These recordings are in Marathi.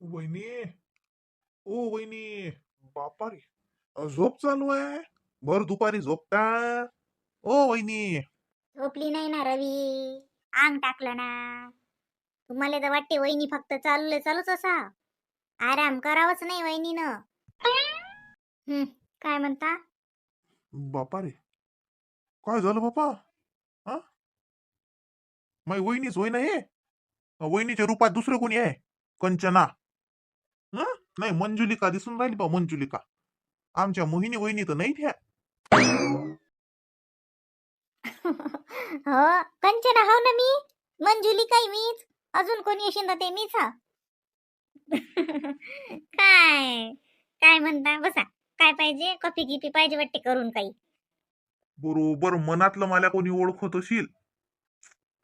वहिनी. ओ वहिनी. बापा रे. झोप चालू आहे. भर दुपारी झोपता. ओ वहिनी. झोपली नाही ना रवी. आंग टाकलं ना. तुम्हाला तर वाटते वहिनी फक्त चालूच असा. आराम करावंच नाही वहिनीनं. काय म्हणता? बापा रे. काय झालं बापा? हा. माझी वहिनीच होईना हे. वहिनीच्या रूपात दुसरं कोणी आहे? कंचना. हं? नाही, मंजुलिका दिसून राहिली बा, मंजुलिका. आमच्या मोहिनी वहिनी तर नाही त्या. हो, कंचना हो ना मी. मंजुली काही मीच. अजून कोणी असेल तर ते मीच हा. काय काय म्हणता? बसा. काय पाहिजे? कॉफी गिपी पाहिजे वाटते करून काही. बरोबर मनातलं मला कोणी ओळखत असेल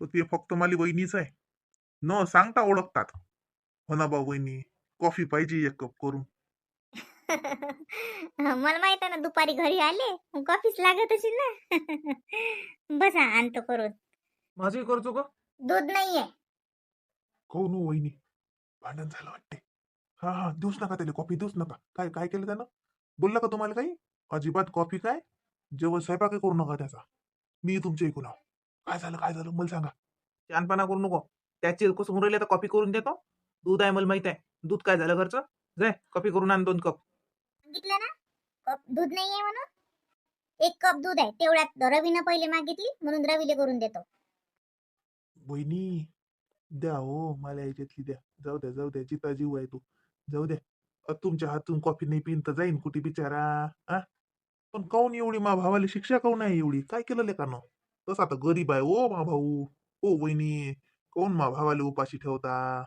तर ते फक्त माझी वहिनीच आहे. न सांगता ओळखतात. हो ना बा वहिनी. कॉफी पाहिजे एक कप करून. मला माहित आहे ना दुपारी घरी आले कॉफीच लागत असेल ना. बसा आणतो करून. माझे करतो का? दूध नाहीये. हो नो वहिनी. भांडण झालं वाटते. हा हा, देऊच नका त्याला कॉफी, देऊच नका. काय काय केलं त्यानं? बोलला का तुम्हाला काही? अजिबात कॉफी काय? जेवण स्वयंपाक करू नका त्याचा. मी तुमच्या ऐकून आहो. काय झालं मला सांगा. शहाणपणा करू नको. त्याची कसं राहिले तर कॉफी करून देतो. दूध आहे मला माहित आहे. दूध काय झालं घरचं? जाय कॉफी करून आण 2 कप. सांगितलं ना कप दूध नाहीये म्हणून. 1 कप दूध आहे तेवढ्यात रवीनं पहिले मागितली म्हणून रवीले करून देतो. वहिनी. द्या हो, मला याच्यातली द्या. जाऊ द्या जिता जीव आहे तू. जाऊ द्या. तुमच्या हातून कॉफी नाही पिन तर जाईन कुठे बिचारा. आ? पण काऊन एवढी मा भावाला शिक्षा काऊन आहे एवढी? काय केलं लेकानं? तसा तर गरीब आहे ओ मा भाऊ. ओ वहिनी. काऊन मा भावाला उपाशी ठेवता?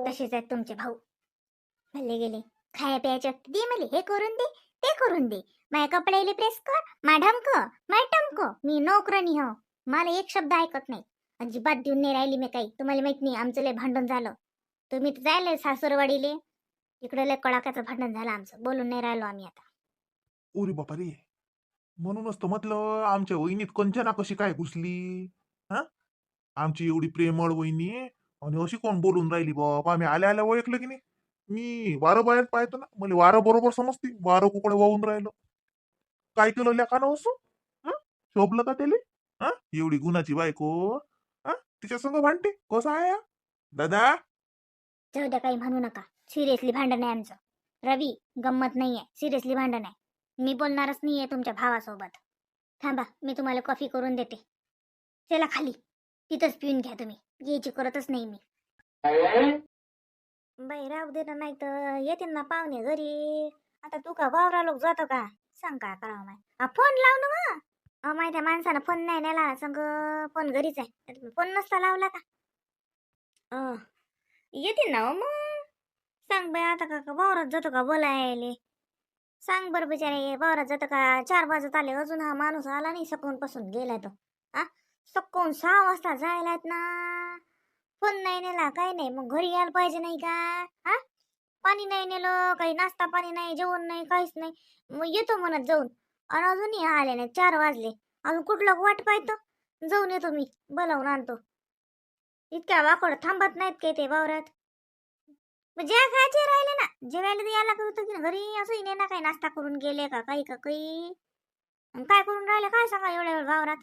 तसेच आहेत तुमचे भाऊ. भले गेले. खाया प्यायच्या दे मला हे करून दे ते करून दे. माझ्या कपड्याले प्रेस कर. मा ढमक माय टमक. मी नोकरानी हो. मला एक शब्द ऐकत नाही. अजिबात देऊन नाही राहिली मी काही. तुम्हाला माहित नाही आमचं लय भांडण झालं. तुम्ही तर जायला सासूरवाडीले. इकडे लय कडाक्याचं भांडण झालं आमचं. बोलून नाही राहिलो आम्ही आता. ओरे बापा रे. म्हणूनच तर म्हटलं आमच्या वहिनीत कंचना कशी काय घुसली. हा. आमची एवढी प्रेमळ वहिनी आणि अशी कोण बोलून राहिली बाबा. आम्ही आल्या आल्या ओळखलं की नाही. मी वारं बाहेर पाहतो ना, मला वारं बरोबर समजते. वारं कुकडे वाहून राहिलं. काय केलं लेकानं असं? हं? शोभलं का त्याले? हा. एवढी गुणाची बायको. हा. तिच्या संग भांडते कसं आहे हा? दादा. जाऊ द्या काही म्हणू नका. सिरियसली भांडण आहे आमचं. रवी गंमत नाहीये. सिरियसली भांडण आहे. मी बोलणारच नाहीये तुमच्या भावासोबत. थांबा मी तुम्हाला कॉफी करून देते. चला खाली. तिथंच पिऊन घ्या तुम्ही. यायची करतच नाही मी. बाई राहू दे ना नाही तर येते ना पाहुणे घरी. आता तू का वावरा लोक जातो का? सांग काय करावं माय. फोन लाव ना मग. माहिती आहे माणसानं फोन नाही नेला संग. फोन घरीच आहे. फोन नसता लावला का? येते ना हो मग. सांग बाई आता का वावरात जातो का बोलायले. सांग बरं बिचारे वावरात जातो का? 4 वाजत आले अजून हा माणूस आला नाही. सकून पासून गेलाय तो. आ सकून 6 वाजता जायलात ना. फोन नाही नेला काही नाही मग घरी यायला पाहिजे नाही का? हा. पाणी नाही नेलं काही नाश्ता पाणी नाही जेवण नाही काहीच नाही. मग येतो म्हणत जाऊन. आणि अजूनही आले नाही 4 वाजले. अजून कुठलं वाट पाहतो. जाऊन येतो मी बोलावून आणतो. इतक्या वाकड थांबत नाहीत काय ते वावरात. मग जे खायचे राहिले ना जेवायला तर यायला लागत होतं की घरी. असंही नाही ना काही नाश्ता करून गेले का काही का काही. काय करून राहिले काय सांगा एवढ्या वेळ वावरात.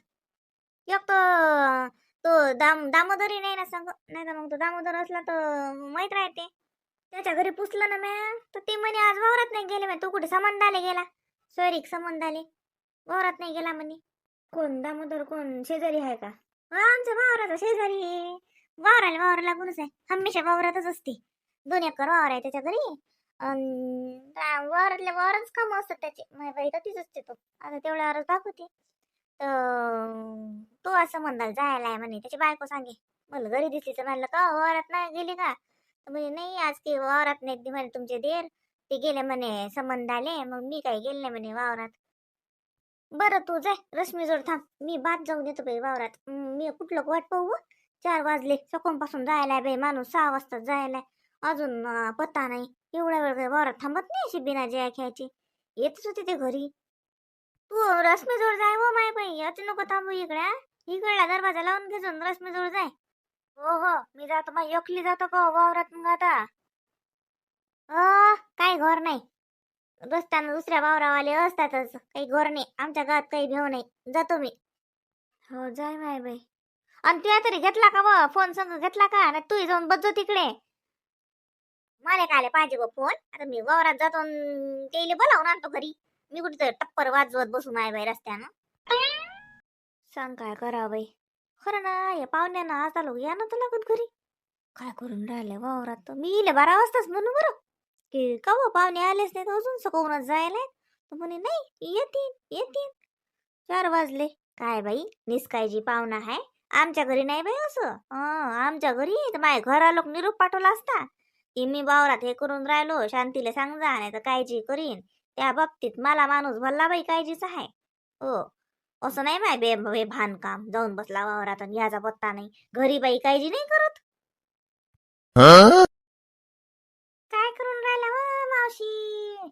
एक तर तो दामोदरी नाही ना सांग. नाही तर मग तो दामोदर असला तर माहित राहते. त्याच्या घरी पुसलं ना म्या तर ते म्हणे आज वावरात नाही गेले. तो कुठे संबंधाले गेला. सोयरीक संबंधाले. वावरात नाही गेला म्हणे. कोण दामोदर कोण शेजारी आहे का? आमच्या वावराचा शेजारी आहे. वावराला लागूनच आहे. हमेशा वावरातच असते. 2 एकर वावर आहे त्याच्या घरी. वावरातल्या वावरच काम असतात त्याचे. माझ्या बाई तर तीच असते तो. आता तेवढ्या वावरच दाखवते. तर तो असं म्हणला जायला आहे म्हणे. त्याची बायको सांगे मला घरी दिसली तर म्हणलं का वावरात नाही गेली का? तर म्हणे नाही आज की वावरात नाही म्हणे तुमचे देर. ते गेले म्हणे संबंध आले मग मी काही गेले नाही म्हणे वावरात. बरं तू जाय रश्मीजवळ थांब. मी बात जाऊन येतो बाई वावरात. मी कुठलं वाट पाहू. 4 वाजले सकाळपासून जायला बाई माणूस 6 वाजता जायला. अजून पत्ता नाही. एवढ्या वेळ काही वावरात थांबत नाही अशी बिना जया खेळायची. येतच होती ते घरी. तू रश्मीजवळ जाय व माय बाई. अति नको थांबू इकडे. इकडला दरवाजा लावून घे जाऊन रश्मीजवळ जाय. हो हो, मी जातो मग एकली जातो का वावरात मग आता? काही घर नाही. रस्त्यानं दुसऱ्या वावरावाले असतातच, काही घर नाही आमच्या गावात, काही भेव नाही, जातो मी. हो जाय माय बाई. आणि तुया तरी घेतला का व फोन संग घेतला का, नाही तू जाऊन बसजो तिकडे. मला काय पाहिजे गो फोन, आता मी वावरात जातो तेले बोलावून आणतो घरी. मी कुठे टप्पर वाजवत बसू माय बाई रस्त्यानं. सांग काय करा बाई. खरं ना, या पाहुण्यानं आज आलो या ना तर लागत घरी. काय करून राहिले वावरात, तर मी इले 12 वाजताच म्हणू बरं की का हो पाहुणे आलेच नाही, तर अजून सकवूनच जायला. तर म्हणे नाही येतील येतील. 4 वाजले. काय बाई निसकायची पाहुणा आहे आमच्या घरी, नाही बाई असं. आमच्या घरी तर माझ्या घरा लोक निरोप पाठवला असता की मी वावरात हे करून राहिलो, शांतीला सांग जा, नाही तर काळजी करीन. त्या बाबतीत मला माणूस भल्ला बाई काळजीच आहे. हो, असं नाही माय बे भान काम जाऊन बसला वावरात आणि याचा पत्ता नाही. घरी बाई काळजी नाही करत. काय करून राहिला व मावशी?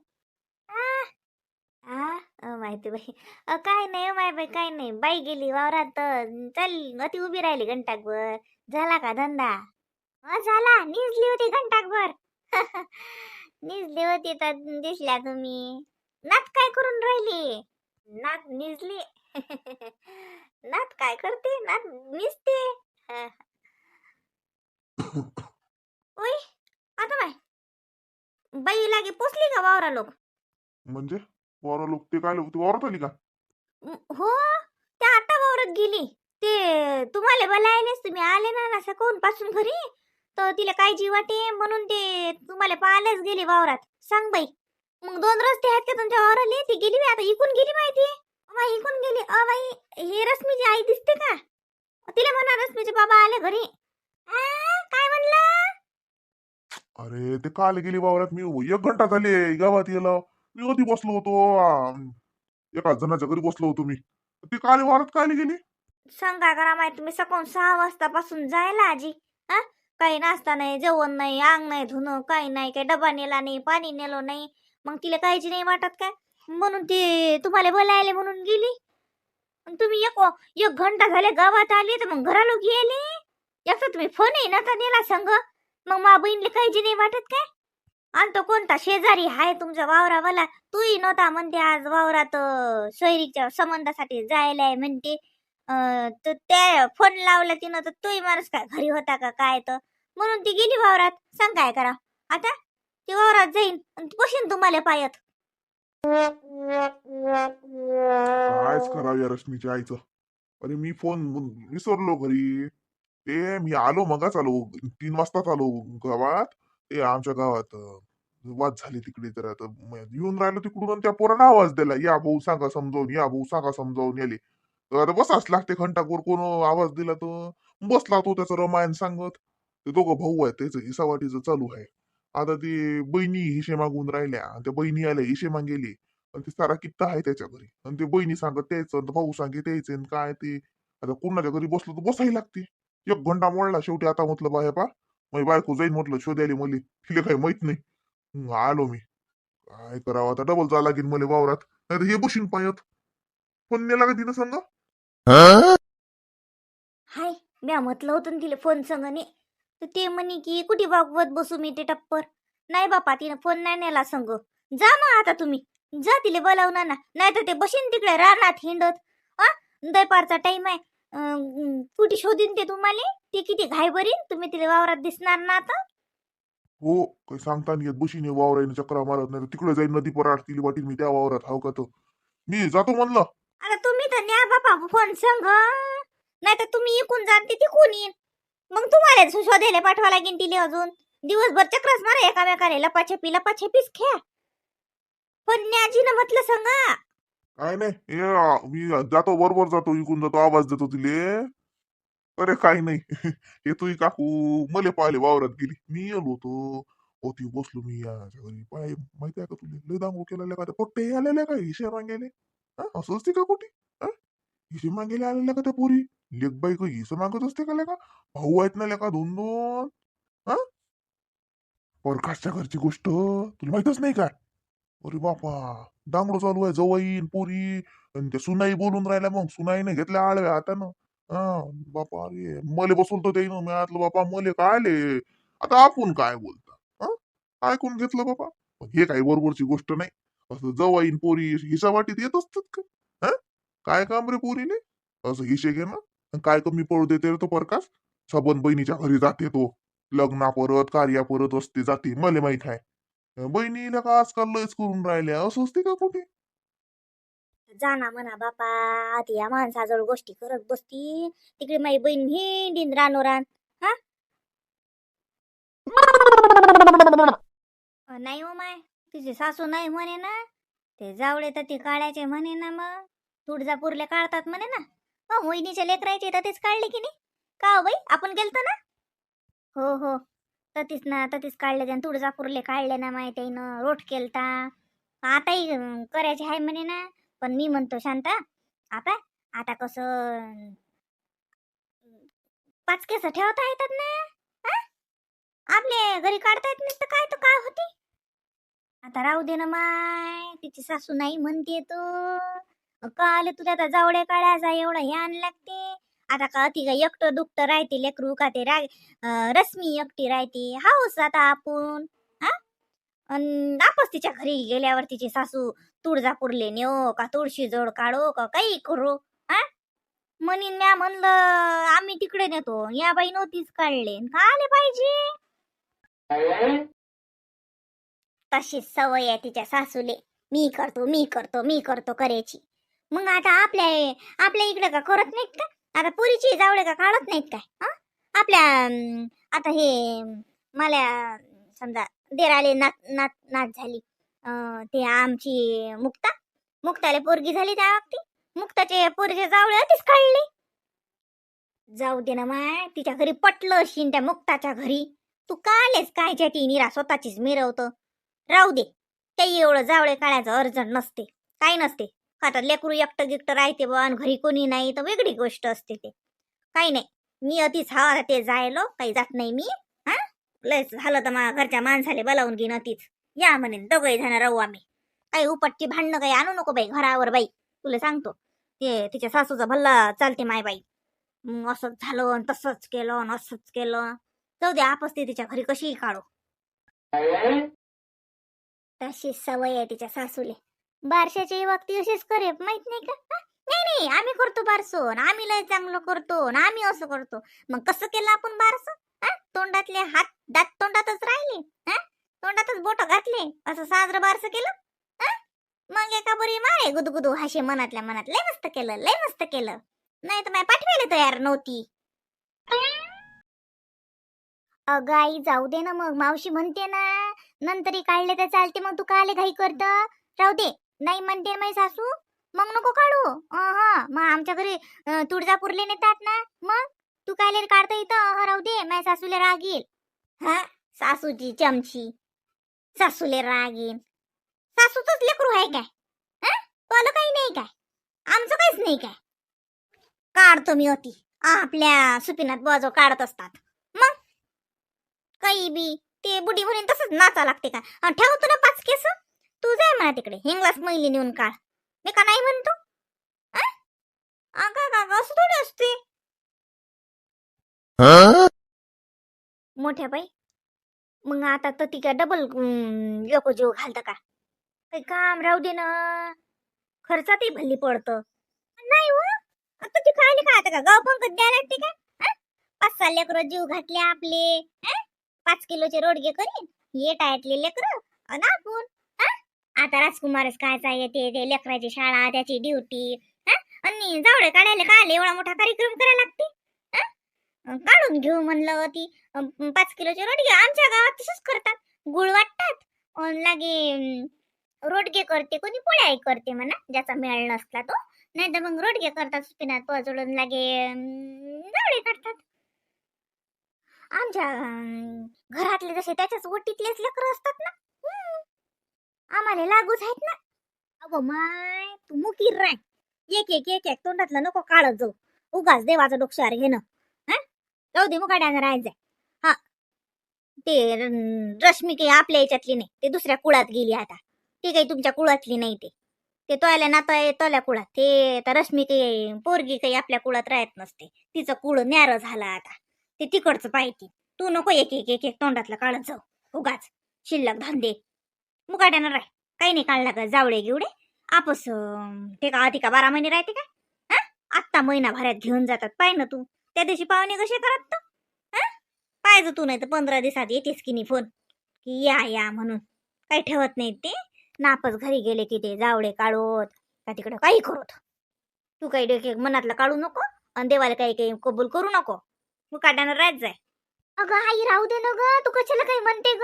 आ? माहिती बाई. काय नाही माय बाई, काय नाही. बाई गेली वावरात, चल ती उभी राहिली घंटाकभर. झाला का धंदा? झाला, निजली होती घंटाकभर. निजली होती तर दिसल्या तुम्ही. नात काय करून राहिली? नात निजली. नात काय करते? नात निजते. ओय, आता बाय बाई लागे पोचली का वावरा लोक? म्हणजे वावरा लोक ते काय लोक ते वावरात आली का? हो, त्या आता वावरात गेली. ते तुम्हाला बोलायलेच, तुम्ही आले ना सकून पासून घरी, तर तिला काळजी वाटे म्हणून ते तुम्हाला पाहायलाच गेली वावरात. सांग बाई, मग 2 रस्ते आहेत का तुमच्या वावराले? ती गेली बाई, आता इकून गेली माहिती. इकून गेली. बाई हे रश्मीची आई दिसते का? तिला म्हणा रश्मीचे बाबा आले घरी. काय म्हणलं? अरे ते काल गेली वावरात, मी 1 घंटा झाले गावात यायला. मी कधी बसलो होतो एका जणाच्या घरी बसलो होतो मी. ती काल वावरात काय गेली? सांगा करा माहिती, तुम्ही सकाळून 6 वाजतापासून जायला आजी. हा, काही नाश्ता नाही, जेवण नाही, अंग नाही धुणं, काही नाही, काही डबा नेला नाही, पाणी नेलो नाही. मग तिला काहीच नाही वाटत काय, म्हणून ती तुम्हाला बोलायले म्हणून गेली. मग तुम्ही 1 घंटा झाले गावात आले, तर मग घरा लोक गेले. एकतर तुम्ही फोनही नका नेला संग. मग मा बहिणीला काहीच नाही वाटत काय? आणि तो कोणता शेजारी हाय तुमच्या वावरावाला, तूही नव्हता म्हणते आज वावरात, सोयरीच्या संबंधासाठी जायला आहे म्हणते. तर त्या फोन लावला तिनं, तर तोही माणूस काय घरी होता का काय, तर म्हणून ती गेली वावरात. सांग काय करा आता? ती वावरात जाईन आणि बशीन तुम्हाला पायत. कायच करावं या रश्मीच्या आईचं. अरे मी फोन विसरलो घरी. ते मी आलो मगाच आलो, 3 वाजताच आलो गावात. ते आमच्या गावात वाद झाली तिकडे, तर आता येऊन राहिलो तिकडून आणि त्या पोरानं आवाज दिला, या भाऊ सांगा समजावून, या भाऊ सांगा समजावून याले. तर आता बसाच लागते घंटाभर, कोण आवाज दिला तर बसला तो त्याचं रामायण सांगत. ते दोघं भाऊ आहेत, त्याचं हिसावाटीचं चालू आहे. आता ती बहिणी हिशे मागून राहिल्या, आणि त्या बहिणी आल्या हिशे मागेली. आणि ते सारा कित्ता आहे त्याच्या घरी, आणि ते बहिणी सांगत त्याचं, भाऊ सांगे त्याचे, काय ते. आता कोणाच्या घरी बसलो तर बसाही लागते. 1 घंटा मोडला शेवटी. आता म्हटलं बाहेर पा माझी बायको जाईन म्हटलं शोधायला, मले तिला काही माहित नाही. आलो मी. काय करावं आता, डबल जा लागेल मला वावरात, नाही तर हे बशीन पायत. फोन नेला का तिनं सांगा? हाय, म्या म्हटलं होतं ना तिला फोन संगने, तर ते म्हणे की कुठे बागवत बसू मी ते टप्पर. नाही बापा, तिनं फोन नाही नेला संग. जा मग आता तुम्ही, जा तिला बोलावून आणा, नाही तर ते बशीन तिकडे रानात हिंडत. दयपारचा टाइम आहे. कुठे शोधीन ते तुम्हाला? ती किती घाई बरीन, तुम्ही तिला वावरात दिसणार ना आता. हो, काही सांगता नाही येत. बशीने वावराने चक्रा मारत, नाही तिकडे जाईन नदी पराड तिला वाटील मी त्या वावरात. हाव का? तो मी जातो म्हणलं. आता तुम्ही तर न्या बापा फोन संग, नाही तर तुम्ही इकून जा ती तिकून येईन. मग तुम्हाला शोधायला पाठवा लागेल तिला अजून. दिवसभर चक्रच मारा एकामेकाला, लपाछपीच खेळ. पण न्याजीनं म्हटलं सांगा. काय नाही, मी जातो बरोबर, जातो इकून जातो, आवाज देतो तिले. अरे काही नाही. येतोय काकू, मले पाहिले वावरात गेली, मी येलो होतो. होती बसलो मी याच्या घरी. पाय माहिती आहे का तुला, लय दांगो केलेल्या का त्या पोट्टे आलेल्या का हिशे मागेले? असं असते का कुठे? हिशे मागेले आलेल्या का त्या पोरी? लेखबाई का हिशे मागत असते का लेका? भाऊ आहेत ना लेका 2-2. हा, प्रकाशच्या घरची गोष्ट तुला माहितच नाही का? अरे बापा, डांगडो चालू आहे, जवाईन पोरी आणि त्या सुनाई बोलून राहिल्या. मग सुनाईने घेतल्या आळव्या हातानं. हा बापा अरे मले बसवलं ते मी आतलं बापा मले काय आले आता आपण काय बोलता हा ऐकून घेतलं बापा हे काही बरोबरची गोष्ट नाही असं जवाईन पोरी हिशा वाटीत येत असतात का हा काय काम रे पोरीने असं हिशे घे ना काय कमी पडू देते रे तो प्रकाश सबन बहिणीच्या घरी जाते तो लग्ना परत कार्या परत असते जाते मले माहित आहे बहिणीला का आजकाल लयच करून राहिल्या असं असते का कुठे जाना म्हणा बापा आधी या माणसाजवळ गोष्टी करत बसती तिकडे माझी बहीण हिंडीन रानोरान. हा नाही हो माय तिची सासू नाही म्हणे ना ते जावळे तर ती काढायचे म्हणे ना मग तुळजापूरले काढतात म्हणे ना मग मोहिनीच्या लेकरायचे तर तेच काढले की नाही का हो बाई आपण गेलतो ना. हो हो ततीच ना ततीच काढले त्यानं तुळजापूरले काढले ना माहिती आहे ना रोट केलता आताही करायचे आहे म्हणे ना पण मी म्हणतो शांता आता आता कसं 5 केस ठेवता येतात ना. हा? आपले घरी काढता येत नाही तर काय होते आता राहू दे ना माय तिची सासू नाही म्हणते तो काल तुझ्या आता जावड्या काढायचा एवढा हे आण लागते आता का ती का एकटं दुखतं राहते लेकरू का ते रश्मी एकटी राहते हाऊस आता आपण हा आपच तिच्या घरी गेल्यावर तिची सासू तुळजापूरले नेओ का तुळशी जोड काढो का काही करू हा म्हणीन म्या म्हणलं आम्ही तिकडे नेतो या बाई नव्हतीच काढले का आले पाहिजे तशी सवय आहे तिच्या सासूले मी करतो करायची मग आता आपल्या इकडे का करत नाहीत का आता पुरीची जावळे का काढत नाहीत काय हा आपल्या आता हे मला समजा देराले नात झाली ते आमची मुक्ताला पोरगी झाली त्या वक्ती मुक्ताचे पोरगे जावळे होतीच काढले जाऊ दे ना माय तिच्या घरी पटलं अशीन त्या मुक्ताच्या घरी तू कालेच काय ती निरा स्वतःचीच मिरवत राहू दे काही एवढं जावळे काढायचं अर्जंट नसते काही नसते आता लेकरू एकटं गिकटं राहते बा आणि घरी कोणी नाही तर वेगळी गोष्ट असते ते काही नाही मी अतिच हवा ते जायलो काही जात नाही मी हा लयच झालं तर घरच्या माणसाले बोलावून घेईन अतिच या म्हणे दोघही जण राहू आम्ही काही उपटची भांडणं काही आणू नको बाई घरावर बाई तुला सांगतो ते तिच्या सासूचा भल्ला चालते माय बाई असंच झालं आणि तसंच केलं आणि असंच केलं जाऊ दे आपस ते तिच्या घरी कशीही काढू तशी सवय आहे तिच्या सासूले बारशाची वक्ती अशीच करे माहित नाही का नाही नाही आम्ही करतो बारसो आम्ही लय चांगलं करतो आम्ही असं करतो मग कसं केलं आपण बारसं तोंडातले हात दात तोंडातच राहिले तोंडातच बोट घातले असं साजरं बारसं केलं मग एका बरी माळे गुदगुदू हाशे मनातल्या मनात लय मस्त केलं नाही तर माझ्या पाठवायला तयार नव्हती अगं आई जाऊ दे ना मग मावशी म्हणते ना नंतरही काढले तर चालते मग तू काले घाई करत राहू दे नाही म्हणते माझी सासू मग नको काढू हा मग आमच्या घरी तुळजापूरले नेतात ना मग तू कायले काढता इथं राहू दे माझ्या सासूले राग येईल हा सासूची चमची सासूले राग येईल सासूचंच लेकरू आहे काय तुला काही नाही काय आमचं काहीच नाही काय काढतो मी होती आपल्या सुपिनात बाजू काढत असतात मग काही बी ते बुडी म्हणून तसंच नाचा लागते का ठेवतो ना 5 केस तू जाय म्हणा तिकडे हिंगलास मैली नेऊन काढ मी का नाही म्हणतो असं थोडी असते मोठ्या बाई मग आता तर ती काय डबल लोक जीव घालतं का काही काम राहू दे ना खर्चातही भल्ली पडतं नाही हो आता ती खायला का आता का गाव पंकज द्यायला लागते का 5-6 लेकरं जीव घातले आपले 5 किलोचे रोडगे करीन हे टायटले लेकरं आणि आपण आता राजकुमारच काय येते ते लेकराची शाळा त्याची ड्युटी आणि जावळे काढायला काय एवढा मोठा कार्यक्रम करायला लागते काढून घेऊ म्हणलं ती 5 किलोचे रोडगे आमच्या गावात तसंच करतात गुळ वाटतात लागे रोडगे करते कोणी पोळ्याही करते म्हणा ज्याचा मेळ नसला तो नाही तर मग रोडगे करतात सुपिनात पजळून लागे जावळे काढतात आमच्या घरातले जसे त्याच्याच ओटीतलेच लेकर असतात ना आम्हाला लागूच आहेत ना अगो माय तू मुकीर राय एक तोंडातलं नको काढत जाऊ उगाच देवाचं डोक्षार घेणं जाऊ दे मुकाड्यानं राहायचंय हा ते रश्मी काही आपल्या याच्यातली नाही ते दुसऱ्या कुळात गेली आता ती काही तुमच्या कुळातली नाही ते ते तोयला नातं आहे तोल्या कुळात, ते तर रश्मी काही पोरगी काही आपल्या कुळात राहत नसते. तिचं कुळ न्यारं झालं आता. ते तिकडचं पाहिजे. तू नको एक एक एक एक तोंडातलं काढत जाऊ उगाच शिल्लक धंदे. मुकाट्यानं राह, काही नाही काढला का जावळे गिवडे आपस ते का आधी का 12 महिने राहते का? हा, आत्ता महिनाभरात घेऊन जातात. पाय ना तू त्या दिवशी पाहुणे कसे करत तर. हा, पाहिजे तू नाही तर 15 दिवसात येतेस की नाही फोन की या या म्हणून. काही ठेवत नाहीत ते. नापच घरी गेले की ते जावळे काढोत का तिकडं काही करत. तू काही डोके मनातलं काढू नको आणि देवाला काही काही कबूल करू नको. मुकाट्यानं राहत जाय. अगं आई राहू दे ना ग, तू कशाला काही म्हणते ग?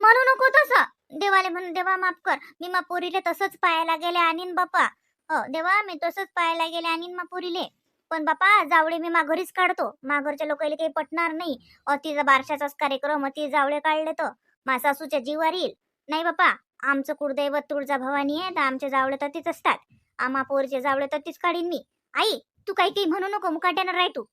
म्हणू नको तसं. देवाले म्हणून देवा माफ कर, मी मा पोरीले तसंच पाहायला गेले आणीन बापा. हो देवा मी तसंच पाहायला गेले आणीन मा पोरीले. पण बापा जावळे मी माघारीच काढतो. माघरच्या लोकांना काही पटणार नाही. तिचा बारशाचाच कार्यक्रम ती जावळे काढले तर मा सासूच्या जीवावर येईल. नाही बापा, आमचं कुळदैवत तुळजा भवानी आहे तर आमचे जावळे तर तीच असतात. आम्हा पोरीचे जावळे तर तीच काढीन मी. आई तू काही काही म्हणू नको, मुकाट्यानं राह तू.